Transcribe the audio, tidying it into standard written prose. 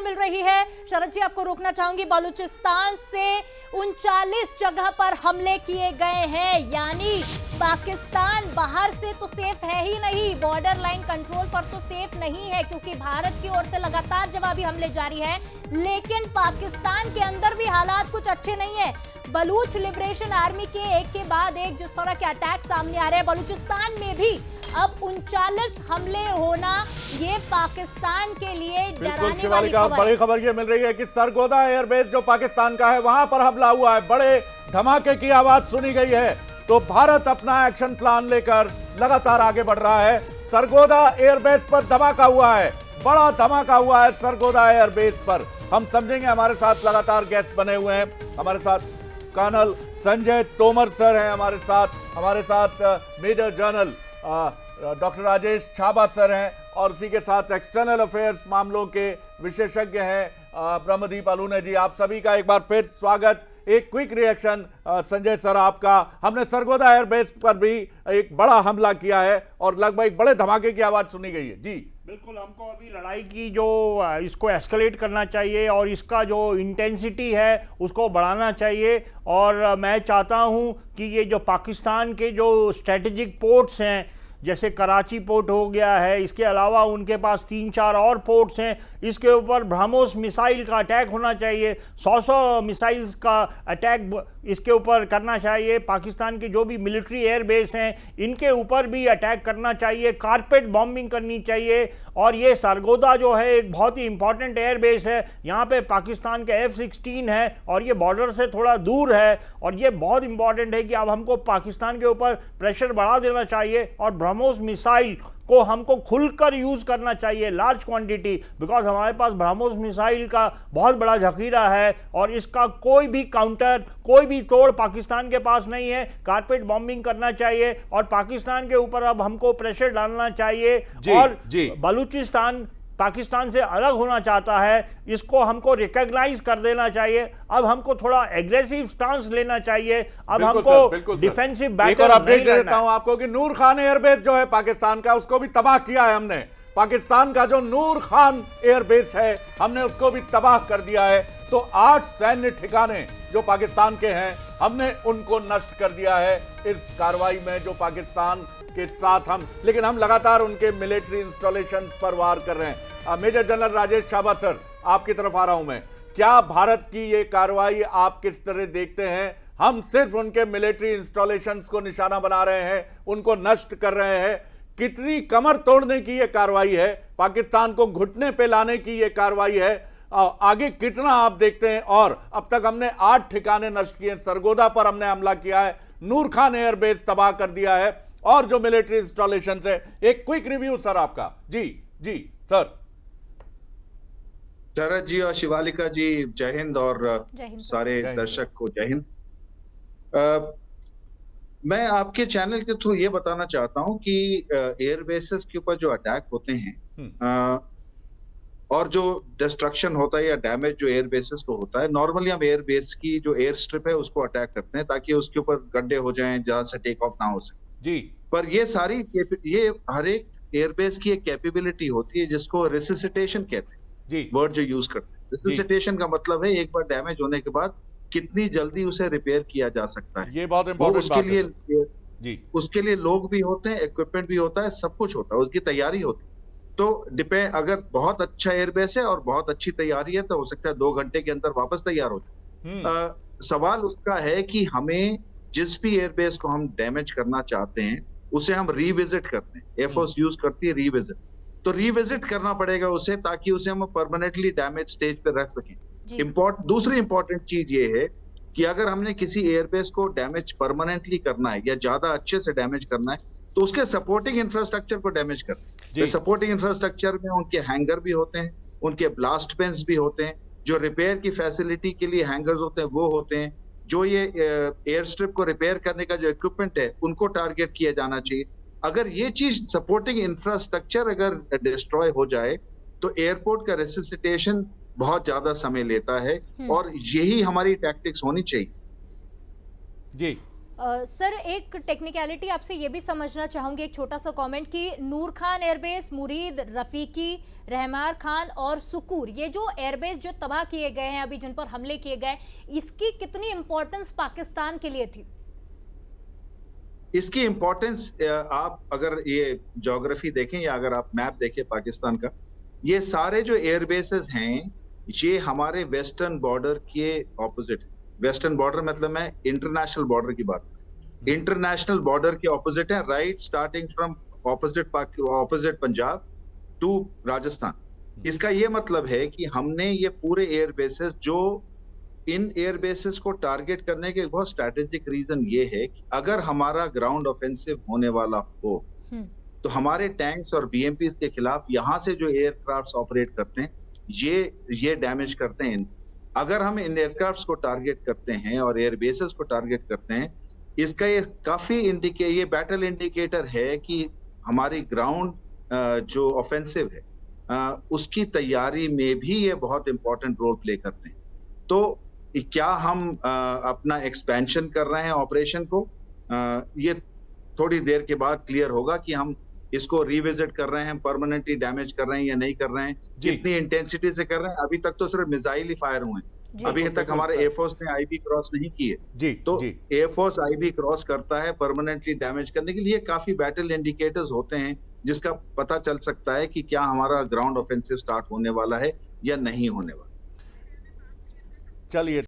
मिल रही है। शरद जी, आपको रोकना चाहूंगी। बलूचिस्तान से 39 जगह पर हमले किए गए हैं, यानी पाकिस्तान बाहर से तो सेफ है ही नहीं, बॉर्डर लाइन कंट्रोल पर तो सेफ नहीं है, क्योंकि भारत की ओर से लगातार जवाबी हमले जारी हैं। लेकिन पाकिस्तान के अंदर भी हालात कुछ अच्छे नहीं है। बलूच लिबरेशन आर्मी के एक के बाद एक जिस तरह के अटैक सामने आ रहे हैं, बलूचिस्तान में भी अब 39 हमले होना, ये पाकिस्तान के लिए डराने वाली खबर है। बड़ी खबर ये मिल रही है कि सरगोदा एयरबेस जो पाकिस्तान का है, वहां पर हमला हुआ है, बड़े धमाके की आवाज सुनी गई है। तो भारत अपना एक्शन प्लान लेकर लगातार आगे बढ़ रहा है। सरगोदा एयरबेस पर धमाका हुआ है, बड़ा धमाका हुआ है सरगोदा एयरबेस पर। हम समझेंगे, हमारे साथ लगातार गेस्ट बने हुए हैं। हमारे साथ कर्नल संजय तोमर सर हैं, हमारे साथ major general doctor Rajesh Chhaba sir हैं, और उसी के साथ एक्सटर्नल अफेयर्स मामलों के विशेषज्ञ हैं ब्रह्मदीप अलूने जी। आप सभी का एक बार फिर स्वागत। एक क्विक रिएक्शन संजय सर आपका। हमने सरगोदा एयरबेस पर भी एक बड़ा हमला किया है और लगभग बड़े धमाके की आवाज सुनी गई है। जी बिल्कुल, हमको अभी लड़ाई की जो इसको एस्केलेट करना चाहिए और इसका जो इंटेंसिटी है उसको बढ़ाना चाहिए। और मैं चाहता हूं कि ये जो पाकिस्तान के जो स्ट्रेटेजिक पोर्ट्स हैं, जैसे कराची पोर्ट हो गया है, इसके अलावा उनके पास 3-4 और पोर्ट्स हैं, इसके ऊपर ब्रह्मोस मिसाइल का अटैक होना चाहिए। 100 मिसाइल्स का अटैक इसके ऊपर करना चाहिए। पाकिस्तान के जो भी मिलिट्री एयर बेस हैं, इनके ऊपर भी अटैक करना चाहिए, कारपेट बॉम्बिंग करनी चाहिए। और ये सरगोदा जो है एक बहुत ही इंपॉर्टेंट एयर बेस है, यहाँ पे पाकिस्तान के F-16 है और ये बॉर्डर से थोड़ा दूर है, और ये बहुत इंपॉर्टेंट है कि अब हमको पाकिस्तान के ऊपर प्रेशर बढ़ा देना चाहिए और ब्रह्मोस मिसाइल को हमको खुलकर यूज करना चाहिए, लार्ज क्वांटिटी, बिकॉज हमारे पास ब्रह्मोस मिसाइल का बहुत बड़ा जखीरा है और इसका कोई भी काउंटर, कोई भी तोड़ पाकिस्तान के पास नहीं है। कारपेट बॉम्बिंग करना चाहिए और पाकिस्तान के ऊपर अब हमको प्रेशर डालना चाहिए। और बलूचिस्तान पाकिस्तान से अलग होना चाहता है, इसको हमको रिकॉग्नाइज कर देना चाहिए। अब हमको थोड़ा एग्रेसिव स्टांस लेना चाहिए। अब हमको डिफेंसिव बैटल और अपडेट दे देता हूं आपको कि नूर खान एयरबेस जो है पाकिस्तान का, उसको भी तबाह किया है हमने। पाकिस्तान का जो नूर खान एयरबेस है, हमने उसको भी तबाह कर दिया है। तो 8 सैन्य ठिकाने जो पाकिस्तान के हैं, हमने उनको नष्ट कर दिया है इस कार्रवाई में जो पाकिस्तान के साथ लेकिन हम लगातार उनके मिलिट्री इंस्टॉलेशन पर वार कर रहे हैं। Major general Rajesh Chhaba sir, आपकी तरफ आ रहा हूं मैं। क्या भारत की ये कार्रवाई आप किस तरह देखते हैं? हम सिर्फ उनके मिलिट्री इंस्टॉलेशंस को निशाना बना रहे हैं, उनको नष्ट कर रहे हैं। कितनी कमर तोड़ने की ये कार्रवाई है, पाकिस्तान को घुटने पे लाने की ये कार्रवाई है, आगे कितना आप देखते हैं? और अब तक हमने 8 ठिकाने नष्ट किए। सरगोदा पर हमने हमला किया है, नूर खान एयरबेस तबाह कर दिया है, और जो मिलिट्री इंस्टॉलेशन है। एक क्विक रिव्यू सर आपका। जी सर। शरद जी और शिवालिका जी, जय हिंद, और सारे दर्शक को जय हिंद। मैं आपके चैनल के थ्रू ये बताना चाहता हूं कि एयरबेसेस के ऊपर जो अटैक होते हैं और जो डिस्ट्रक्शन होता है या डैमेज जो एयरबेसेस को होता है, नॉर्मली हम एयरबेस की जो एयर स्ट्रिप है उसको अटैक करते हैं ताकि उसके ऊपर गड्ढे हो जाएं जहां से टेक ऑफ ना हो सके जी। पर ये हर एक एयरबेस की एक कैपेबिलिटी होती है जिसको रेसिसिटेशन कहते हैं जी, वर्ड जो यूज करते हैं। रेसिसिटेशन का मतलब है एक बार डैमेज होने के बाद कितनी जल्दी उसे रिपेयर किया जा सकता है। ये बहुत इंपॉर्टेंट बात है जी। उसके लिए लोग भी होते हैं, इक्विपमेंट भी होता है, सब कुछ होता है, उसकी तैयारी होती है। तो डिपेंड, अगर बहुत अच्छा एयरबेस है और बहुत अच्छी तैयारी है तो हो सकता है 2 घंटे के अंदर वापस तैयार हो जाए। सवाल उसका है कि हमें जिस भी एयरबेस को हम डैमेज करना चाहते हैं उसे हम रीविजिट करते हैं, एयरफोर्स यूज करती है रीविजिट, तो रीविजिट करना पड़ेगा उसे ताकि उसे हम परमानेंटली डैमेज स्टेज पे रख सकें। दूसरी इंपॉर्टेंट चीज ये है कि अगर हमने किसी एयरबेस को डैमेज परमानेंटली करना है या ज्यादा अच्छे से डैमेज करना है तो उसके सपोर्टिंग इंफ्रास्ट्रक्चर को डैमेज करते हैं। सपोर्टिंग इंफ्रास्ट्रक्चर में उनके हैंगर भी होते हैं, उनके ब्लास्ट पेन्स भी होते हैं, जो रिपेयर की फैसिलिटी के लिए हैंगर्स होते हैं वो होते हैं, जो ये एयर स्ट्रिप को रिपेयर करने का जो इक्विपमेंट है उनको टारगेट किया जाना चाहिए। अगर ये चीज सपोर्टिंग इंफ्रास्ट्रक्चर अगर डिस्ट्रॉय हो जाए तो एयरपोर्ट का रेसिसिटेशन बहुत ज्यादा समय लेता है और यही हमारी टैक्टिक्स होनी चाहिए। जी सर एक टेक्निकलिटी आपसे ये भी समझना चाहूंगी, एक छोटा सा कमेंट कि नूर खान एयरबेस, मुरीद, रफीकी, रहमार खान और सुकूर, ये जो एयरबेस जो तबाह किए गए हैं अभी, जिन पर हमले किए गए, इसकी कितनी इंपॉर्टेंस पाकिस्तान के लिए थी? इसकी इंपॉर्टेंस आप अगर ये ज्योग्राफी देखें या अगर आप मैप देखें पाकिस्तान का, ये सारे जो एयरबेसेस हैं ये हमारे वेस्टर्न बॉर्डर के ऑपोजिट है। वेस्टर्न बॉर्डर मतलब मैं इंटरनेशनल बॉर्डर की बात कर, इंटरनेशनल बॉर्डर के ऑपोजिट है, right starting from opposite Punjab to Rajasthan. इसका ये मतलब है कि हमने ये पूरे एयरबेसेस, जो इन एयरबेसेस को टारगेट करने के बहुत स्ट्रैटेजिक रीजन ये है कि अगर हमारा ग्राउंड ऑफेंसिव होने वाला हो तो हमारे टैंक्स और बीएमपीज के खिलाफ यहाँ से जो एयरक्राफ्ट्स ऑपरेट करते हैं ये डैमेज करते हैं। अगर हम इन एयरक्राफ्ट्स को टारगेट करते हैं और एयरबेसेस को टारगेट करते हैं, इसका ये काफी ये बैटल इंडिकेटर है कि हमारी ग्राउंड जो ऑफेंसिव है उसकी तैयारी में भी ये बहुत इंपॉर्टेंट रोल प्ले करते हैं। तो क्या हम अपना एक्सपेंशन कर रहे हैं ऑपरेशन को, ये थोड़ी देर के बाद क्लियर होगा कि हम इसको रिविजिट कर रहे हैं, परमानेंटली डैमेज कर रहे हैं या नहीं कर रहे हैं, कितनी इंटेंसिटी से कर रहे हैं। अभी तक तो सिर्फ मिसाइल ही फायर हुए हैं, अभी तक हमारे एयरफोर्स ने आईबी क्रॉस नहीं की है। तो एयरफोर्स आईबी क्रॉस करता है परमानेंटली डैमेज करने के लिए, काफी बैटल इंडिकेटर्स होते हैं जिसका पता चल सकता है कि क्या हमारा ग्राउंड ऑफेंसिव स्टार्ट होने वाला है या नहीं होने वाला। चलिए।